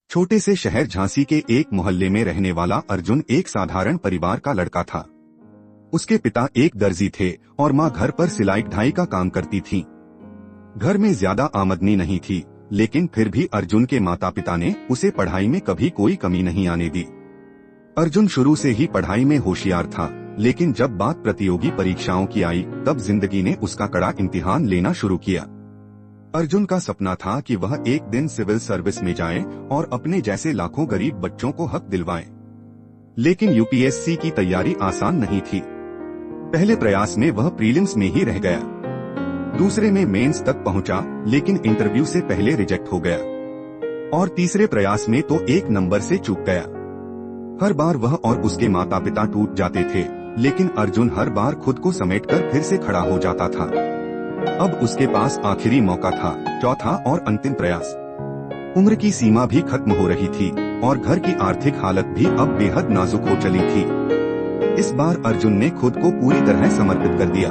छोटे से शहर झांसी के एक मोहल्ले में रहने वाला अर्जुन एक साधारण परिवार का लड़का था। उसके पिता एक दर्जी थे और माँ घर पर सिलाई ढाई का काम करती थी। घर में ज्यादा आमदनी नहीं थी, लेकिन फिर भी अर्जुन के माता पिता ने उसे पढ़ाई में कभी कोई कमी नहीं आने दी। अर्जुन शुरू से ही पढ़ाई में होशियार था, लेकिन जब बात प्रतियोगी परीक्षाओं की आई तब जिंदगी ने उसका कड़ा इम्तिहान लेना शुरू किया। अर्जुन का सपना था कि वह एक दिन सिविल सर्विस में जाए और अपने जैसे लाखों गरीब बच्चों को हक दिलवाए। लेकिन यूपीएससी की तैयारी आसान नहीं थी। पहले प्रयास में वह प्रीलिम्स में ही रह गया, दूसरे में मेंस तक पहुंचा, लेकिन इंटरव्यू से पहले रिजेक्ट हो गया, और तीसरे प्रयास में तो एक नंबर से चूक गया। हर बार वह और उसके माता पिता टूट जाते थे, लेकिन अर्जुन हर बार खुद को समेटकर फिर से खड़ा हो जाता था। अब उसके पास आखिरी मौका था, चौथा और अंतिम प्रयास। उम्र की सीमा भी खत्म हो रही थी और घर की आर्थिक हालत भी अब बेहद नाजुक हो चली थी। इस बार अर्जुन ने खुद को पूरी तरह समर्पित कर दिया।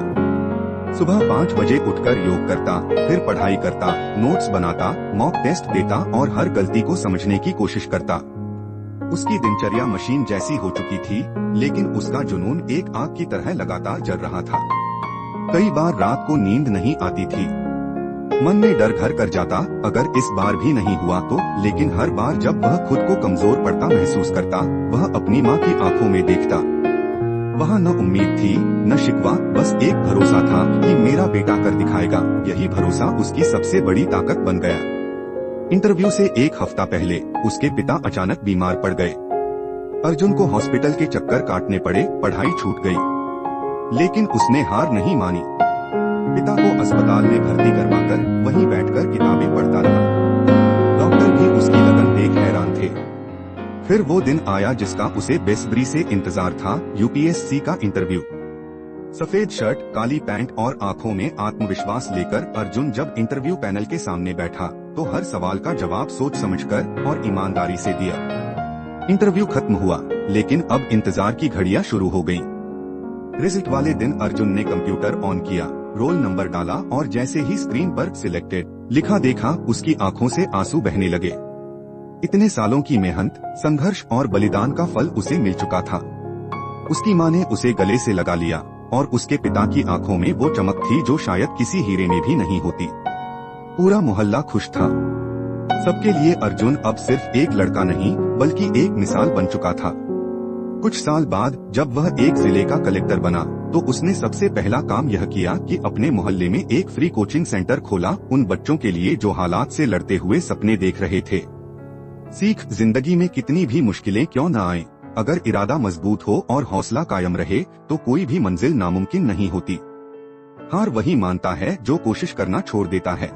सुबह 5 बजे उठकर योग करता, फिर पढ़ाई करता, नोट्स बनाता, मॉक टेस्ट देता और हर गलती को समझने की कोशिश करता। उसकी दिनचर्या मशीन जैसी हो चुकी थी, लेकिन उसका जुनून एक आग की तरह लगातार जल रहा था। कई बार रात को नींद नहीं आती थी। मन में डर घर कर जाता, अगर इस बार भी नहीं हुआ तो। लेकिन हर बार जब वह खुद को कमजोर पड़ता महसूस करता, वह अपनी माँ की आंखों में देखता। वहाँ न उम्मीद थी न शिकवा, बस एक भरोसा था कि मेरा बेटा कर दिखाएगा। यही भरोसा उसकी सबसे बड़ी ताकत बन गया। इंटरव्यू से एक हफ्ता पहले उसके पिता अचानक बीमार पड़ गए। अर्जुन को हॉस्पिटल के चक्कर काटने पड़े, पढ़ाई छूट गई। लेकिन उसने हार नहीं मानी। पिता को अस्पताल में भर्ती करवाकर वहीं बैठकर किताबें पढ़ता रहा। डॉक्टर भी उसकी लगन देख हैरान थे। फिर वो दिन आया जिसका उसे बेसब्री से इंतजार था, यूपीएससी का इंटरव्यू। सफेद शर्ट, काली पैंट और आंखों में आत्मविश्वास लेकर अर्जुन जब इंटरव्यू पैनल के सामने बैठा तो हर सवाल का जवाब सोच समझकर और ईमानदारी से दिया। इंटरव्यू खत्म हुआ, लेकिन अब इंतजार की घड़ियां शुरू हो गयीं। रिजल्ट वाले दिन अर्जुन ने कंप्यूटर ऑन किया, रोल नंबर डाला और जैसे ही स्क्रीन पर सिलेक्टेड लिखा देखा, उसकी आंखों से आंसू बहने लगे। इतने सालों की मेहनत, संघर्ष और बलिदान का फल उसे मिल चुका था। उसकी माँ ने उसे गले से लगा लिया और उसके पिता की आंखों में वो चमक थी जो शायद किसी हीरे में भी नहीं होती। पूरा मोहल्ला खुश था। सबके लिए अर्जुन अब सिर्फ एक लड़का नहीं बल्कि एक मिसाल बन चुका था। कुछ साल बाद जब वह एक जिले का कलेक्टर बना तो उसने सबसे पहला काम यह किया कि अपने मोहल्ले में एक फ्री कोचिंग सेंटर खोला, उन बच्चों के लिए जो हालात से लड़ते हुए सपने देख रहे थे। सीख, जिंदगी में कितनी भी मुश्किलें क्यों न आए, अगर इरादा मजबूत हो और हौसला कायम रहे तो कोई भी मंजिल नामुमकिन नहीं होती। हार वही मानता है जो कोशिश करना छोड़ देता है।